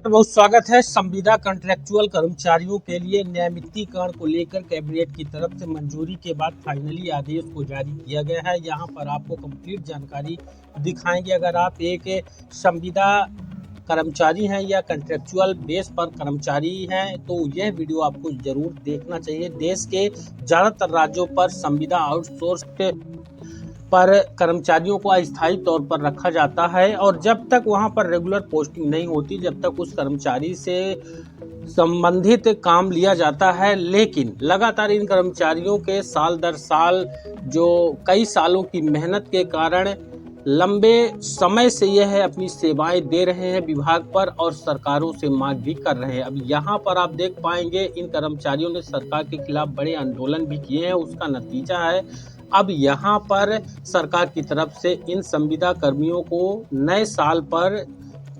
बहुत स्वागत है। संविदा कॉन्ट्रेक्चुअल कर्मचारियों के लिए नियमितीकरण को लेकर कैबिनेट की तरफ से मंजूरी के बाद फाइनली आदेश को जारी किया गया है। यहां पर आपको कंप्लीट जानकारी दिखाएंगे। अगर आप एक संविदा कर्मचारी हैं या कॉन्ट्रेक्चुअल बेस पर कर्मचारी हैं तो यह वीडियो आपको जरूर देखना चाहिए। देश के ज़्यादातर राज्यों पर संविदा आउटसोर्स पर कर्मचारियों को अस्थायी तौर पर रखा जाता है और जब तक वहां पर रेगुलर पोस्टिंग नहीं होती, जब तक उस कर्मचारी से संबंधित काम लिया जाता है। लेकिन लगातार इन कर्मचारियों के साल दर साल जो कई सालों की मेहनत के कारण लंबे समय से यह है अपनी सेवाएं दे रहे हैं विभाग पर और सरकारों से मांग भी कर रहे हैं। अब यहाँ पर आप देख पाएंगे इन कर्मचारियों ने सरकार के खिलाफ बड़े आंदोलन भी किए हैं। उसका नतीजा है अब यहाँ पर सरकार की तरफ से इन संविदा कर्मियों को नए साल पर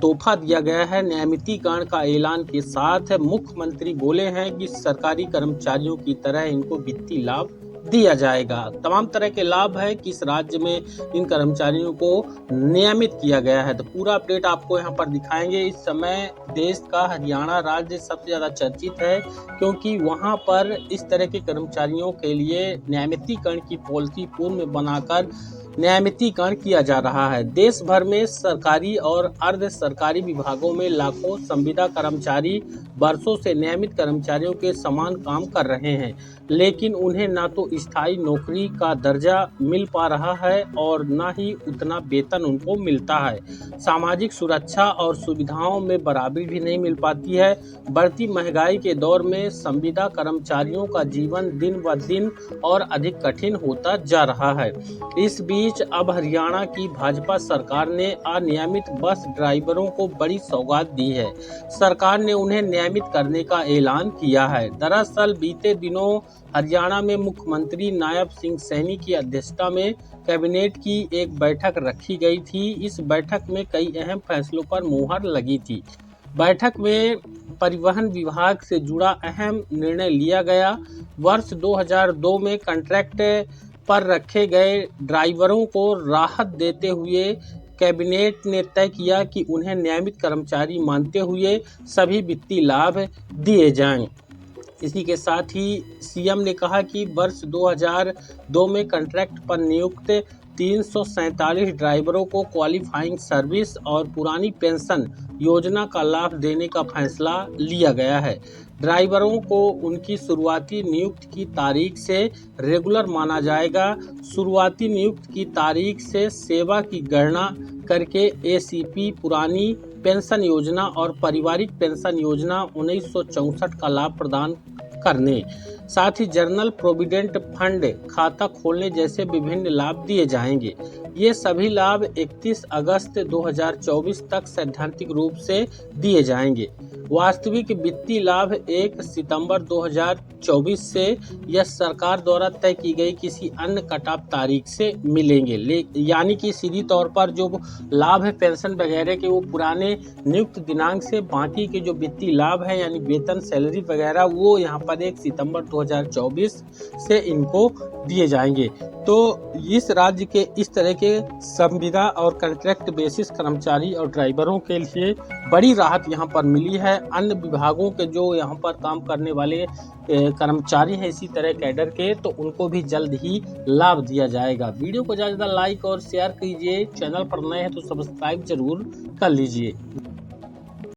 तोहफा दिया गया है। नियमितीकरण का ऐलान के साथ मुख्यमंत्री बोले हैं कि सरकारी कर्मचारियों की तरह इनको वित्तीय लाभ दिया जाएगा। तमाम तरह के लाभ है कि इस राज्य में इन कर्मचारियों को नियमित किया गया है। तो पूरा अपडेट आपको यहाँ पर दिखाएंगे। इस समय देश का हरियाणा राज्य सबसे ज़्यादा चर्चित है क्योंकि वहाँ पर इस तरह के कर्मचारियों के लिए नियमितीकरण की पॉलिसी पूर्व में बनाकर नियमितीकरण किया जा रहा है। देश भर में सरकारी और अर्ध सरकारी विभागों में लाखों संविदा कर्मचारी वर्षों से नियमित कर्मचारियों के समान काम कर रहे हैं, लेकिन उन्हें ना तो स्थायी नौकरी का दर्जा मिल पा रहा है और ना ही उतना वेतन उनको मिलता है। सामाजिक सुरक्षा और सुविधाओं में बराबरी भी नहीं मिल पाती है। बढ़ती महंगाई के दौर में संविदा कर्मचारियों का जीवन दिन ब दिन और अधिक कठिन होता जा रहा है। इस बीच अब हरियाणा की भाजपा सरकार ने अनियमित बस ड्राइवरों को बड़ी सौगात दी है। सरकार ने उन्हें नियमित करने का ऐलान किया है। दरअसल बीते दिनों हरियाणा में मुख्यमंत्री नायब सिंह सैनी की अध्यक्षता में कैबिनेट की एक बैठक रखी गई थी। इस बैठक में कई अहम फैसलों पर मुहर लगी थी। बैठक में परिवहन विभाग से जुड़ा अहम निर्णय लिया गया। वर्ष 2002 में कॉन्ट्रैक्ट पर रखे गए ड्राइवरों को राहत देते हुए कैबिनेट ने तय किया कि उन्हें नियमित कर्मचारी मानते हुए सभी वित्तीय लाभ दिए जाएं। इसी के साथ ही सीएम ने कहा कि वर्ष 2002 में कॉन्ट्रैक्ट पर नियुक्त 347 ड्राइवरों को क्वालिफाइंग सर्विस और पुरानी पेंशन योजना का लाभ देने का फैसला लिया गया है। ड्राइवरों को उनकी शुरुआती नियुक्ति की तारीख से रेगुलर माना जाएगा। शुरुआती नियुक्ति की तारीख से सेवा की गणना करके एसीपी, पुरानी पेंशन योजना और पारिवारिक पेंशन योजना 1964 का लाभ प्रदान करने, साथ ही जनरल प्रोविडेंट फंड खाता खोलने जैसे विभिन्न लाभ दिए जाएंगे। ये सभी लाभ 31 अगस्त 2024 तक सैद्धांतिक रूप से दिए जाएंगे। वास्तविक वित्तीय लाभ 1 सितंबर 2024 से या सरकार द्वारा तय की गई किसी अन्य कट ऑफ तारीख से मिलेंगे। यानी कि सीधी तौर पर जो लाभ है पेंशन वगैरह के वो पुराने नियुक्त दिनांक से, बाकी के जो वित्तीय लाभ है यानी वेतन, सैलरी वगैरह वो यहाँ पर 1 सितंबर 2024 से इनको दिए जाएंगे। तो इस राज्य के इस तरह के संविदा और कॉन्ट्रैक्ट बेसिस कर्मचारी और ड्राइवरों के लिए बड़ी राहत यहाँ पर मिली है। अन्य विभागों के जो यहाँ पर काम करने वाले कर्मचारी हैं इसी तरह कैडर के, तो उनको भी जल्द ही लाभ दिया जाएगा। वीडियो को ज़्यादा लाइक और शेयर कीजिए। चैनल पर नए हैं तो सब्सक्राइब जरूर कर लीजिए।